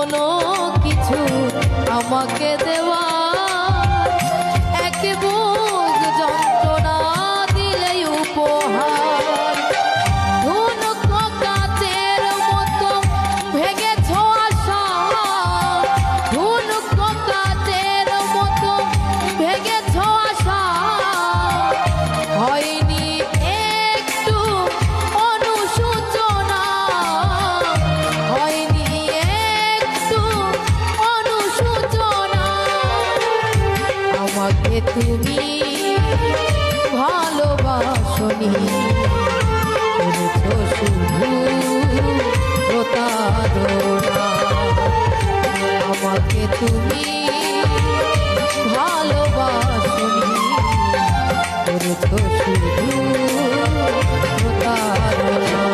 কোনো কিছু আমাকে দেওয়া এক বুক যন্ত্রণা দিলে উপহার ধনুক কাচের মতো ভেঙেছ আশা ধনুক কাচের মতো ভেঙেছ আশা হয়নি একটু অনুশোচনা হয়নি একটু অনুশোচনা আমাকে তুমি ভালোবাসনি করেছ শুধু প্রতারণা আমাকে তুমি ভালোবাসনি করেছ শুধু প্রতারণা